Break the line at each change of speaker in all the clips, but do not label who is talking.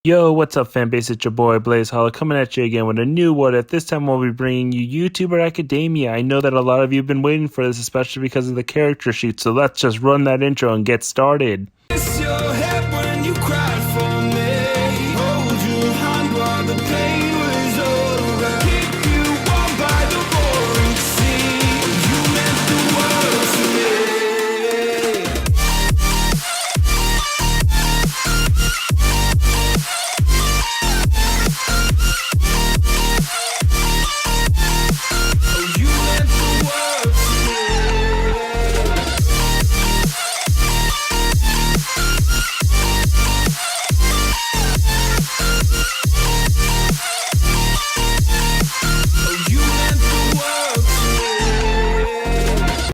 Yo, what's up fanbase? It's your boy Blaze Hollow coming at you again with a new What If. This time we'll be bringing you YouTuber Academia. I know that a lot of you have been waiting for this, especially because of the character sheet, so let's just run that intro and get started.
Kiss your head when you cried for me. Hold your hand while the pain was over. Keep you warm by the roaring sea. You meant the world to me. Oh, you meant the world to me. Oh, you meant the world to me.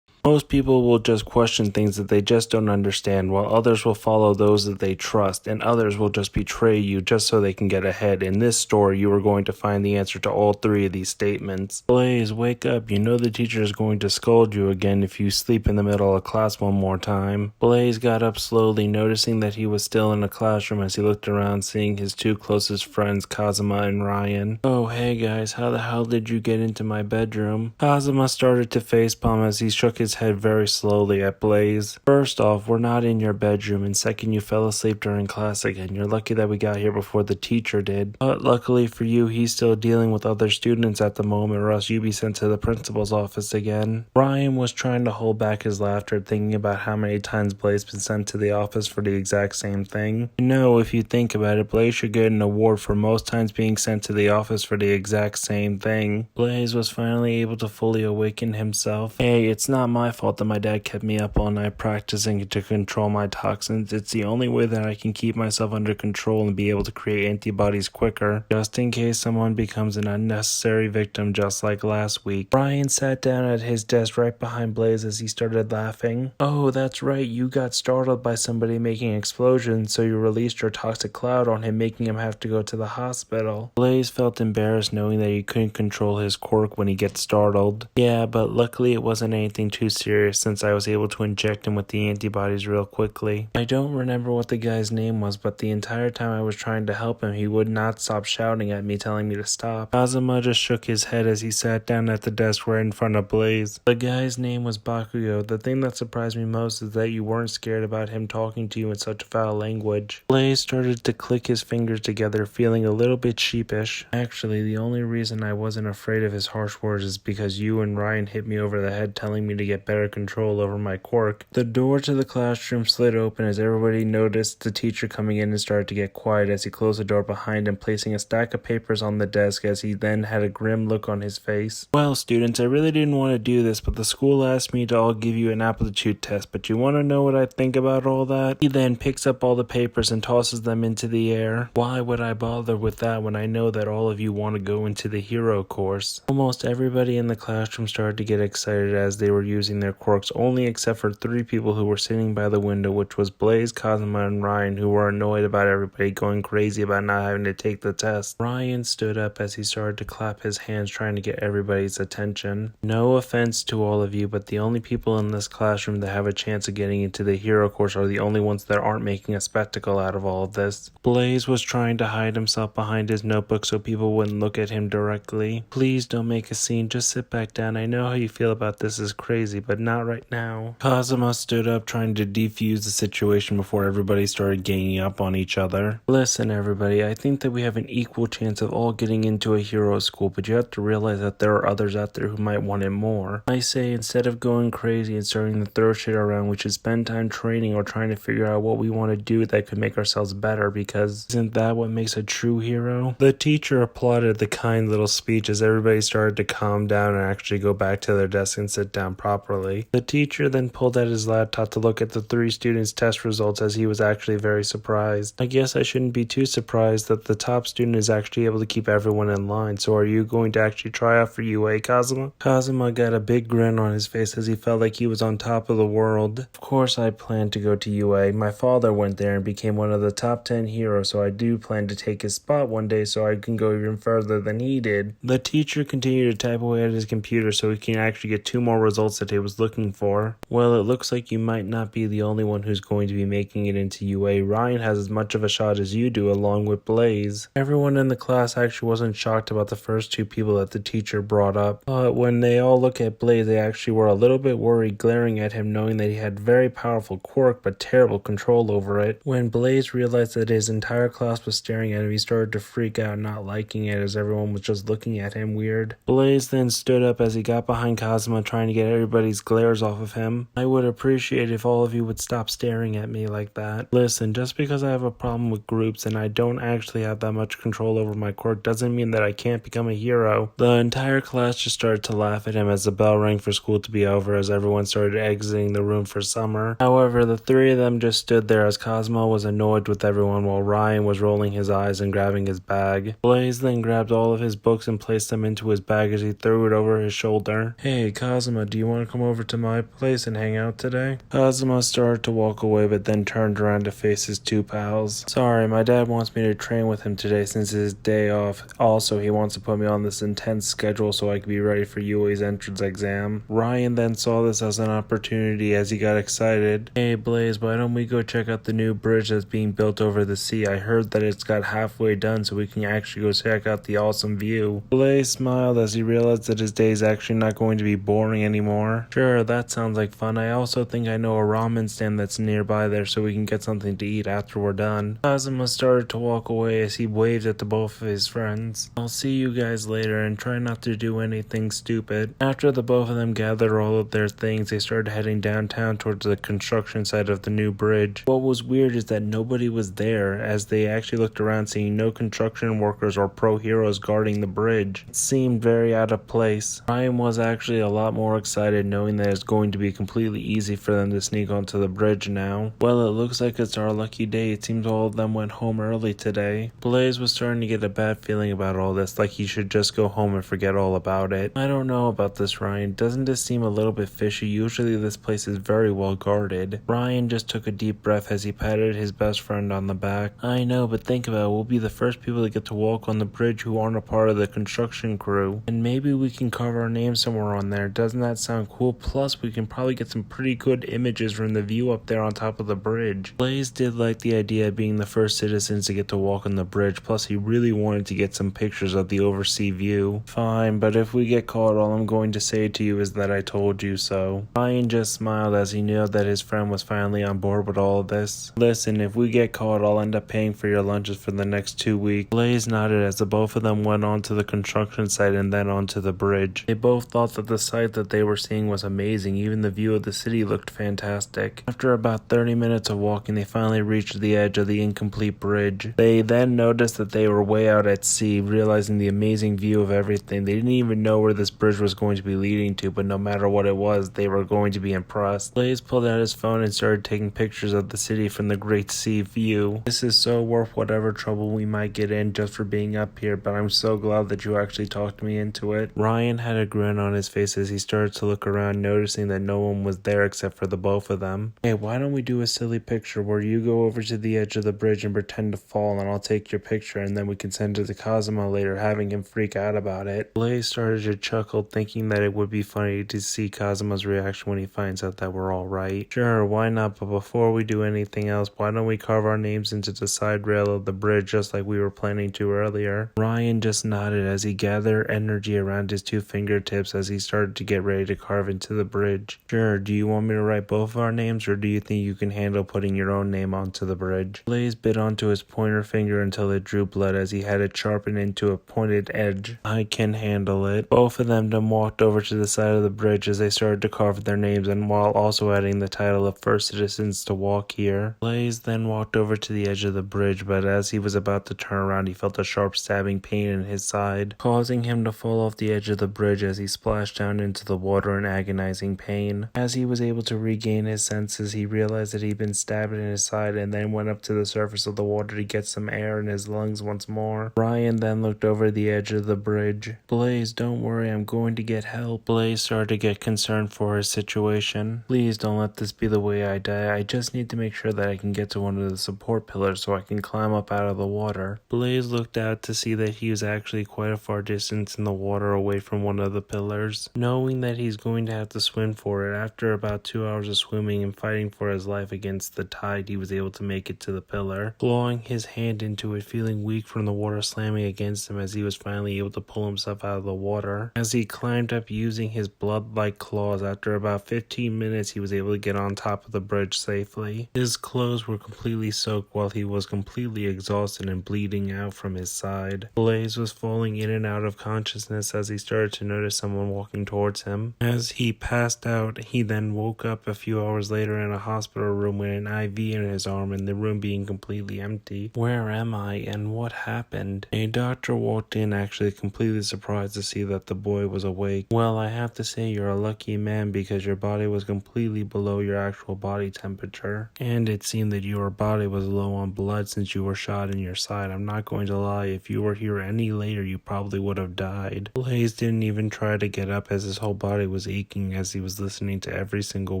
Most people will just question things that they just don't understand, while others will follow those that they trust, and others will just betray you just so they can get ahead. In this story, you are going to find the answer to all three of these statements. Blaze, wake up. You know the teacher is going to scold you again if you sleep in the middle of class one more time. Blaze got up slowly, noticing that he was still in the classroom as he looked around, seeing his two closest friends, Kazuma and Ryan. Oh, hey guys, how the hell did you get into my bedroom? Kazuma started to facepalm as he shook his head very slowly at Blaze. First off, we're not in your bedroom, and second, you fell asleep during class again. You're lucky that we got here before the teacher did. But luckily for you, he's still dealing with other students at the moment, or else you'd be sent to the principal's office again. Ryan was trying to hold back his laughter, thinking about how many times Blaze been sent to the office for the exact same thing. You know, if you think about it, Blaze should get an award for most times being sent to the office for the exact same thing. Blaze was finally able to fully awaken himself. Hey, it's not my fault that my dad kept me up all night practicing to control my toxins. It's the only way that I can keep myself under control and be able to create antibodies quicker, just in case someone becomes an unnecessary victim just like last week. Brian sat down at his desk right behind Blaze as he started laughing. Oh, that's right, you got startled by somebody making explosions, so you released your toxic cloud on him, making him have to go to the hospital. Blaze felt embarrassed knowing that he couldn't control his quirk when he gets startled. Yeah, but luckily it wasn't anything too serious since I was able to inject him with the antibodies real quickly. I don't remember what the guy's name was, but the entire time I was trying to help him, he would not stop shouting at me, telling me to stop. Kazuma just shook his head as he sat down at the desk right in front of Blaze. The guy's name was Bakugo. The thing that surprised me most is that you weren't scared about him talking to you in such foul language. Blaze started to click his fingers together, feeling a little bit sheepish. Actually, the only reason I wasn't afraid of his harsh words is because you and Ryan hit me over the head telling me to get better control over my quirk. The door to the classroom slid open as everybody noticed the teacher coming in and started to get quiet as he closed the door behind him, placing a stack of papers on the desk as he then had a grim look on his face. Well, students, I really didn't want to do this, but the school asked me to all give you an aptitude test, but you want to know what I think about all that? He then picks up all the papers and tosses them into the air. Why would I bother with that when I know that all of you want to go into the hero course? Almost everybody in the classroom started to get excited as they were using their quirks, only except for three people who were sitting by the window, which was Blaze, Kazuma, and Ryan, who were annoyed about everybody going crazy about not having to take the test. Ryan stood up as he started to clap his hands, trying to get everybody's attention. No offense to all of you, but the only people in this classroom that have a chance of getting into the hero course are the only ones that aren't making a spectacle out of all of this. Blaze was trying to hide himself behind his notebook so people wouldn't look at him directly. Please don't make a scene, just sit back down. I know how you feel about this is crazy, but not right now. Kazuma stood up, trying to defuse the situation before everybody started ganging up on each other. Listen everybody, I think that we have an equal chance of all getting into a hero school, but you have to realize that there are others out there who might want it more. I say instead of going crazy and starting to throw shit around, we should spend time training or trying to figure out what we want to do that could make ourselves better, because isn't that what makes a true hero? The teacher applauded the kind little speech as everybody started to calm down and actually go back to their desk and sit down properly. The teacher then pulled out his laptop to look at the three students' test results as he was actually very surprised. I guess I shouldn't be too surprised that the top student is actually able to keep everyone in line, so are you going to actually try out for UA, Kazuma? Kazuma got a big grin on his face as he felt like he was on top of the world. Of course I plan to go to UA. My father went there and became one of the top 10 heroes, so I do plan to take his spot one day so I can go even further than he did. The teacher continued to type away at his computer so he can actually get two more results that he was looking for. Well, it looks like you might not be the only one who's going to be making it into UA. Ryan has as much of a shot as you do, along with Blaze. Everyone in the class actually wasn't shocked about the first two people that the teacher brought up, but when they all look at Blaze, they actually were a little bit worried, glaring at him, knowing that he had very powerful quirk but terrible control over it. When Blaze realized that his entire class was staring at him, he started to freak out, not liking it as everyone was just looking at him weird. Blaze then stood up as he got behind Kazuma, trying to get everybody's glares off of him. I would appreciate if all of you would stop staring at me like that. Listen, just because I have a problem with groups and I don't actually have that much control over my quirk doesn't mean that I can't become a hero. The entire class just started to laugh at him as the bell rang for school to be over, as everyone started exiting the room for summer. However, the three of them just stood there as Cosmo was annoyed with everyone while Ryan was rolling his eyes and grabbing his bag. Blaze then grabbed all of his books and placed them into his bag as he threw it over his shoulder. Hey, Cosmo, do you want to come over to my place and hang out today? Cosmo started to walk away but then turned around to face his two pals. Sorry, my dad wants me to train with him today since it's his day off. Also, he wants to put me on this intense schedule so I can be ready for UA's entrance exam. Ryan then saw this as an opportunity as he got excited. Hey Blaze, why don't we go check out the new bridge that's being built over the sea? I heard that it's got halfway done so we can actually go check out the awesome view. Blaze smiled as he realized that his day is actually not going to be boring anymore. Sure, that sounds like fun. I also think I know a ramen stand that's nearby there so we can get something to eat after we're done. Kazuma started to walk away as he waved at the both of his friends. I'll see you guys later and try not to do anything stupid. After the both of them gathered all of their things, they started heading downtown towards the construction site of the new bridge. What was weird is that nobody was there, as they actually looked around seeing no construction workers or pro heroes guarding the bridge. It seemed very out of place. Ryan was actually a lot more excited knowing that it's going to be completely easy for them to sneak onto the bridge now. Well, it looks like it's our lucky day. It seems all of them went home early today. Blaze was starting to get a bad feeling about all this, like he should just go home and forget all about it. I don't know about this, Ryan. Doesn't this seem a little bit fishy? Usually this place is very well guarded. Ryan just took a deep breath as he patted his best friend on the back. I know, but think about it. We'll be the first people to get to walk on the bridge who aren't a part of the construction crew. And maybe we can carve our name somewhere on there. Doesn't that sound cool? Plus, we can probably get some pretty good images from the view up there on top of the bridge. Blaze did like the idea of being the first citizens to get to walk on the bridge. Plus, he really wanted to get some pictures of the oversea view. Fine, but if we get caught, all I'm going to say to you is that I told you so. Ryan just smiled as he knew that his friend was finally on board with all of this. Listen, if we get caught, I'll end up paying for your lunches for the next 2 weeks. Blaze nodded as the both of them went onto the construction site and then onto the bridge. They both thought that the sight that they were seeing was amazing. Even the view of the city looked fantastic. After about 30 minutes of walking, they finally reached the edge of the incomplete bridge. They then noticed that they were way out at sea, realizing the amazing view of everything. They didn't even know where this bridge was going to be leading to, but no matter what it was, they were going to be impressed. Blaze pulled out his phone and started taking pictures of the city from the great sea view. This is so worth whatever trouble we might get in just for being up here, but I'm so glad that you actually talked me into it. Ryan had a grin on his face as he started to look around, noticing that no one was there except for the both of them. Hey, why don't we do a silly picture where you go over to the edge of the bridge and pretend to fall, and I'll take your picture, and then we can send it to Kazuma later, having him freak out about it. Blaze started to chuckle, thinking that it would be funny to see Kazuma's reaction when he finds out that we're all right. Sure, why not, but before we do anything else, why don't we carve our names into the side rail of the bridge just like we were planning to earlier? Ryan just nodded as he gathered energy around his two fingertips as he started to get ready to carve into the bridge. Sure, do you want me to write both of our names, or do you think you can handle putting your own name onto the bridge? Blaze bit onto his pointer finger until it drew blood as he had it sharpened into a pointed edge. I can handle it. Both of them then walked over to the side of the bridge as they started to carve their names, and while also adding the title of First Citizens to Walk Here. Blaze then walked over to the edge of the bridge, but as he was about to turn around, he felt a sharp stabbing pain in his side, causing him to fall off the edge of the bridge as he splashed down into the water in agonizing pain. As he was able to regain his senses, he realized that he'd been stabbed in his side and then went up to the surface of the water to get some air in his lungs once more. Ryan then looked over the edge of the bridge. Blaze, don't worry, I'm going to get help. Blaze started to get concerned for his situation. Please don't let this be the way I die. I just need to make sure that I can get to one of the support pillars so I can climb up out of the water. Blaze looked out to see that he was actually quite a far distance in the water away from one of the pillars. Knowing that he's going to to have to swim for it. After about 2 hours of swimming and fighting for his life against the tide, he was able to make it to the pillar. Clawing his hand into it, feeling weak from the water slamming against him as he was finally able to pull himself out of the water. As he climbed up using his blood-like claws, after about 15 minutes he was able to get on top of the bridge safely. His clothes were completely soaked while he was completely exhausted and bleeding out from his side. Blaze was falling in and out of consciousness as he started to notice someone walking towards him. As he passed out, he then woke up a few hours later in a hospital room with an IV in his arm and the room being completely empty. Where am I and what happened? A doctor walked in, actually completely surprised to see that the boy was awake. Well, I have to say you're a lucky man because your body was completely below your actual body temperature. And it seemed that your body was low on blood since you were shot in your side. I'm not going to lie, if you were here any later you probably would have died. Blaze didn't even try to get up as his whole body was aching as he was listening to every single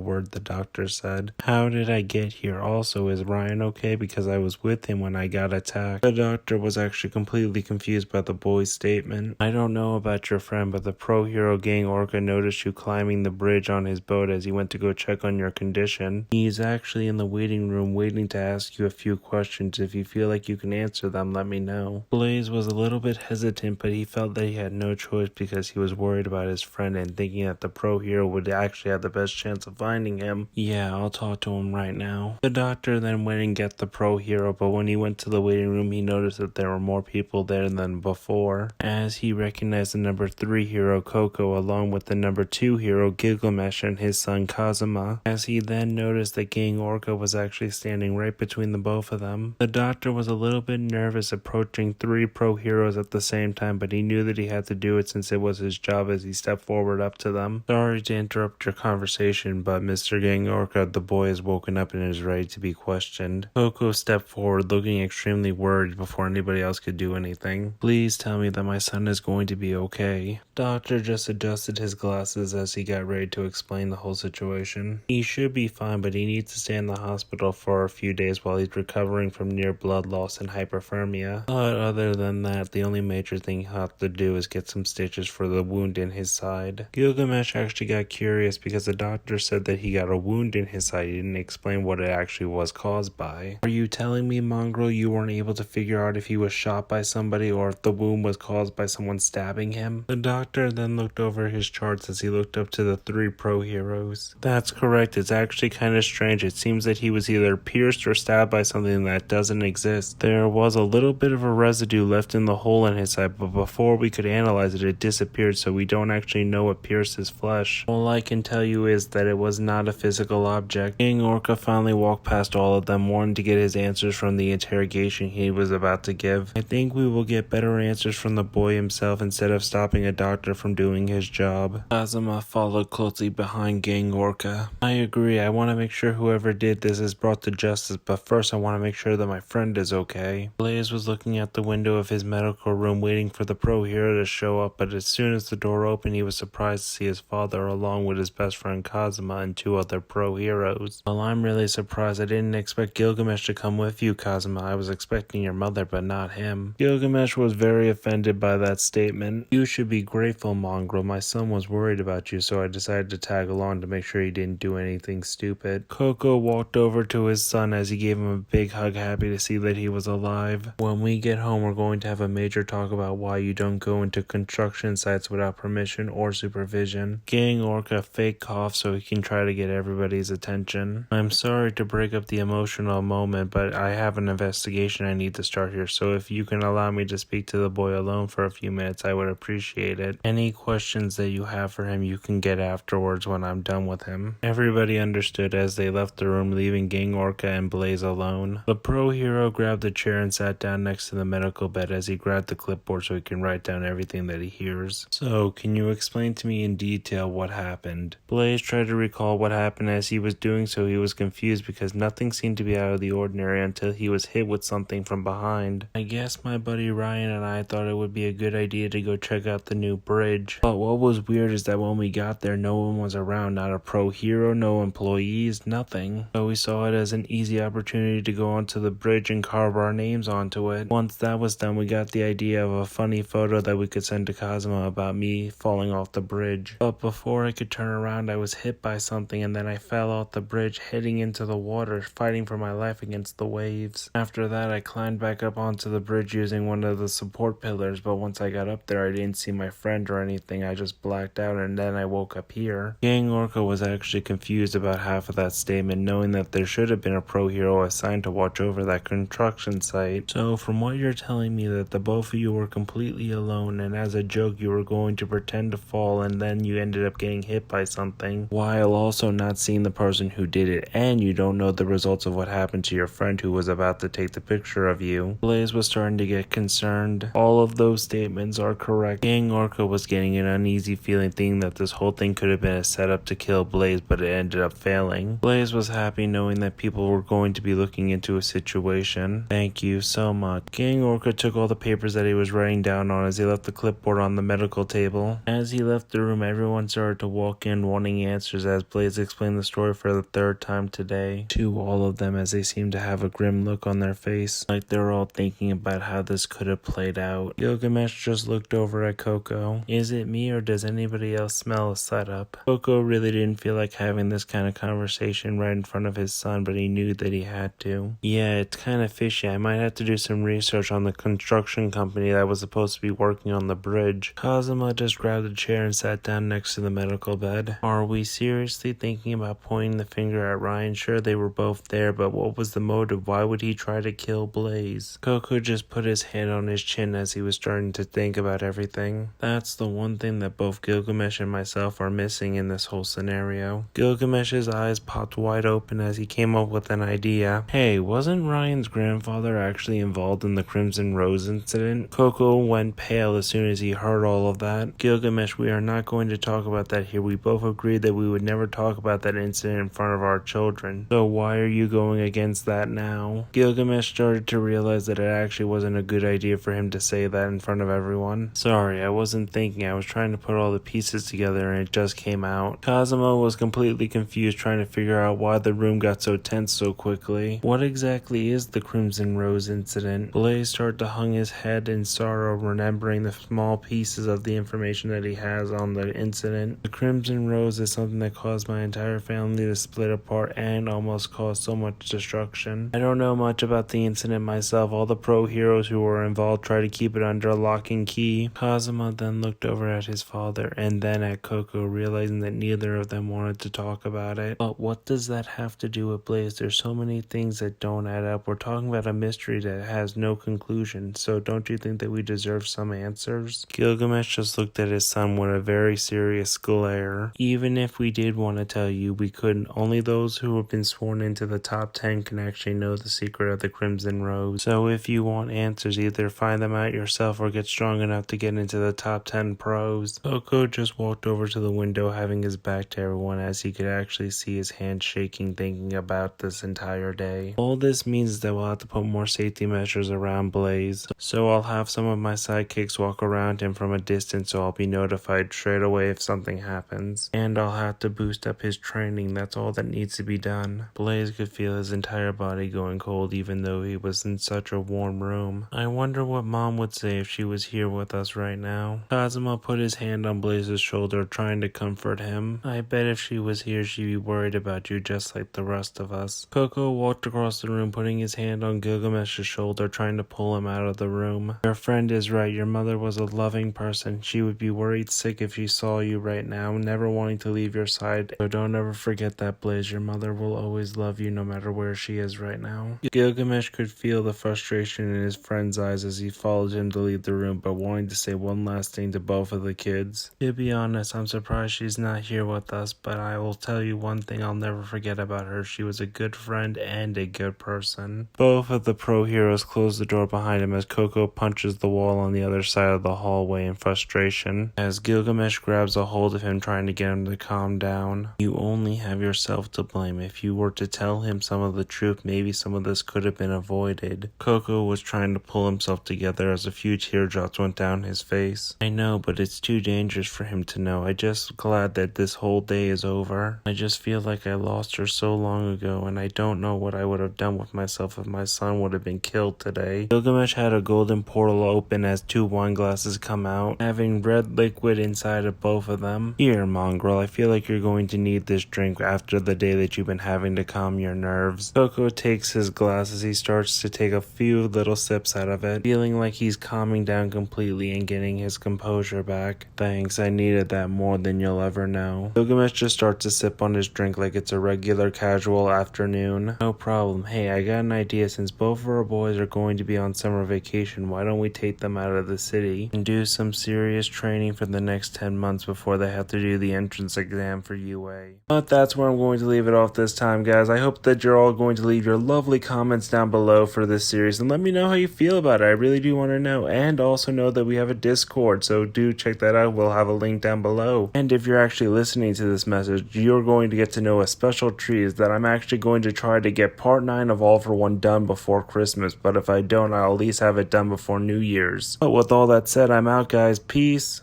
word the doctor said. How did I get here? Also, is Ryan okay? Because I was with him when I got attacked. The doctor was actually completely confused by the boy's statement. I don't know about your friend, but the pro hero gang Orca noticed you climbing the bridge on his boat as he went to go check on your condition. He's actually in the waiting room waiting to ask you a few questions. If you feel like you can answer them, let me know. Blaze was a little bit hesitant, but he felt that he had no choice because he was worried about his friend and thinking that the pro hero would actually have the best chance of finding him. Yeah, I'll talk to him right now. The doctor then went and got the pro hero, but when he went to the waiting room, he noticed that there were more people there than before, as he recognized the number 3 hero Coco along with the number 2 hero Gilgamesh and his son Kazuma, as he then noticed that Gang Orca was actually standing right between the both of them. The doctor was a little bit nervous approaching 3 pro heroes at the same time, but he knew that he had to do it since it was his job as he stepped forward up to them. Sorry to interrupt your conversation, but Mr. Gang Orca, the boy has woken up and is ready to be questioned. Coco stepped forward looking extremely worried before anybody else could do anything. Please tell me that my son is going to be okay. Doctor just adjusted his glasses as he got ready to explain the whole situation. He should be fine, but he needs to stay in the hospital for a few days while he's recovering from near blood loss and hyperthermia. But other than that, the only major thing he'll have to do is get some stitches for the wound in his side. Gilgamesh actually got curious because the doctor said that he got a wound in his side. He didn't explain what it actually was caused by. Are you telling me, Mongrel, you weren't able to figure out if he was shot by somebody or if the wound was caused by someone stabbing him? The doctor then looked over his charts as he looked up to the 3 pro heroes. That's correct. It's actually kind of strange. It seems that he was either pierced or stabbed by something that doesn't exist. There was a little bit of a residue left in the hole in his side, but before we could analyze it, it disappeared, so we don't actually know what pierced his flesh. All I can tell you is that it was not a physical object. King Orca finally walked past all of them, wanting to get his answers from the interrogation he was about to give. I think we will get better answers from the boy himself instead of stopping a doctor from doing his job. Kazuma followed closely behind Gang Orca. I agree. I want to make sure whoever did this is brought to justice, but first I want to make sure that my friend is okay. Blaze was looking out the window of his medical room waiting for the pro hero to show up, but as soon as the door opened, he was surprised to see his father along with his best friend Kazuma and 2 other pro heroes. Well, I'm really surprised. I didn't expect Gilgamesh to come with you, Kazuma. I was expecting your mother, but not him. Gilgamesh was very offended by that statement. You should be grateful, Mongrel. My son was worried about you, so I decided to tag along to make sure he didn't do anything stupid. Coco walked over to his son as he gave him a big hug, happy to see that he was alive. When we get home, we're going to have a major talk about why you don't go into construction sites without permission or supervision. Gang Orca fake cough so he can try to get everybody's attention. I'm sorry to break up the emotional moment, but I have an investigation I need to start here, so if you can allow me to speak to the boy alone for a few minutes, I would appreciate it. Any questions that you have for him, you can get afterwards when I'm done with him. Everybody understood as they left the room, leaving Gang Orca and Blaze alone. The pro hero grabbed a chair and sat down next to the medical bed as he grabbed the clipboard so he can write down everything that he hears. So, can you explain to me in detail what happened? Blaze tried to recall what happened. As he was doing so, he was confused because nothing seemed to be out of the ordinary until he was hit with something from behind. I guess my buddy Ryan and I thought it would be a good idea to go check out the new bridge. But what was weird is that when we got there, no one was around, not a pro hero, no employees, nothing. So we saw it as an easy opportunity to go onto the bridge and carve our names onto it. Once that was done, we got the idea of a funny photo that we could send to Kazuma about me falling off the bridge. But before before I could turn around, I was hit by something and then I fell off the bridge, heading into the water, fighting for my life against the waves. After that, I climbed back up onto the bridge using one of the support pillars, but once I got up there, I didn't see my friend or anything. I just blacked out and then I woke up here. Gang Orca was actually confused about half of that statement, knowing that there should have been a pro hero assigned to watch over that construction site. So from what you're telling me, that the both of you were completely alone, and as a joke you were going to pretend to fall and then you ended up getting hit by something, while also not seeing the person who did it, and you don't know the results of what happened to your friend who was about to take the picture of you. Blaze was starting to get concerned. All of those statements are correct. Gang Orca was getting an uneasy feeling, thinking that this whole thing could have been a setup to kill Blaze, but it ended up failing. Blaze was happy knowing that people were going to be looking into a situation. Thank you so much. Gang Orca took all the papers that he was writing down on as he left the clipboard on the medical table. As he left the room, everyone started to walk in wanting answers as Blaze explained the story for the third time today to all of them, as they seemed to have a grim look on their face, like they were all thinking about how this could have played out. Gilgamesh just looked over at Coco. Is it me, or does anybody else smell a setup? Coco really didn't feel like having this kind of conversation right in front of his son, but he knew that he had to. Yeah, it's kind of fishy. I might have to do some research on the construction company that was supposed to be working on the bridge. Kazuma just grabbed a chair and sat down next to the medical bed. Are we seriously thinking about pointing the finger at Ryan? Sure, they were both there, but what was the motive? Why would he try to kill Blaze? Coco just put his hand on his chin as he was starting to think about everything. That's the one thing that both Gilgamesh and myself are missing in this whole scenario. Gilgamesh's eyes popped wide open as he came up with an idea. Hey, wasn't Ryan's grandfather actually involved in the Crimson Rose incident? Coco went pale as soon as he heard all of that. Gilgamesh, we are not going to talk about that here. We both agreed that we would never talk about that incident in front of our children. So why are you going against that now? Gilgamesh started to realize that it actually wasn't a good idea for him to say that in front of everyone. Sorry, I wasn't thinking. I was trying to put all the pieces together and it just came out. Kazuma was completely confused, trying to figure out why the room got so tense so quickly. What exactly is the Crimson Rose incident? Blaze started to hang his head in sorrow, remembering the small pieces of the information that he has on the incident. The Crimson Rose is something that caused my entire family to split apart and almost caused so much destruction. I don't know much about the incident myself. All the pro heroes who were involved tried to keep it under lock and key. Kazuma then looked over at his father and then at Coco, realizing that neither of them wanted to talk about it. But what does that have to do with Blaze? There's so many things that don't add up. We're talking about a mystery that has no conclusion, so don't you think that we deserve some answers? Gilgamesh just looked at his son with a very serious glare. Even if we did want to tell you, we couldn't. Only those who have been sworn into the top 10 can actually know the secret of the Crimson Rose. So if you want answers, either find them out yourself or get strong enough to get into the top 10 pros. Coco just walked over to the window, having his back to everyone, as he could actually see his hands shaking thinking about this entire day. All this means is that we'll have to put more safety measures around Blaze. So I'll have some of my sidekicks walk around him from a distance, so I'll be notified straight away if something happens. And I'll have to boost up his training. That's all that needs to be done. Blaze could feel his entire body going cold even though he was in such a warm room. I wonder what Mom would say if she was here with us right now. Kazuma put his hand on Blaze's shoulder, trying to comfort him. I bet if she was here, she'd be worried about you just like the rest of us. Coco walked across the room, putting his hand on Gilgamesh's shoulder, trying to pull him out of the room. Your friend is right. Your mother was a loving person. She would be worried sick if she saw you right now, never wanting to leave your side. So don't ever forget that, Blaze. Your mother will always love you no matter where she is right now. Gilgamesh could feel the frustration in his friend's eyes as he followed him to leave the room, but wanting to say one last thing to both of the kids. To be honest, I'm surprised she's not here with us, but I will tell you one thing I'll never forget about her. She was a good friend and a good person. Both of the pro heroes closed the door behind him as Coco punches the wall on the other side of the hallway in frustration, as Gilgamesh grabs a hold of him, trying to get him to calm down. You only have yourself to blame. If you were to tell him some of the truth, maybe some of this could have been avoided. Coco was trying to pull himself together as a few teardrops went down his face. I know, but it's too dangerous for him to know. I'm just glad that this whole day is over. I just feel like I lost her so long ago, and I don't know what I would have done with myself if my son would have been killed today. Gilgamesh had a golden portal open as two wine glasses come out, having red liquid inside of both of them. Here, mongrel, I feel like you're going to need this drink after the day that you've been having to calm your nerves. Coco takes his glass as he starts to take a few little sips out of it, feeling like he's calming down completely and getting his composure back. Thanks, I needed that more than you'll ever know. Gilgamesh just starts to sip on his drink like it's a regular casual afternoon. No problem. Hey, I got an idea. Since both of our boys are going to be on summer vacation, why don't we take them out of the city and do some serious training for the next 10 months before they have to do the entrance exam for UA. But that's where I'm going to leave it off this time, guys. I hope that you're all going to leave your lovely comments down below for this series and let me know how you feel about it. I really do want to know, and also know that we have a Discord, so do check that out. We'll have a link down below. And if you're actually listening to this message, you're going to get to know a special treat is that I'm actually going to try to get part 9 of All for One done before Christmas, but if I don't, I'll at least have it done before New Year's. But with all that said, I'm out, guys. Peace.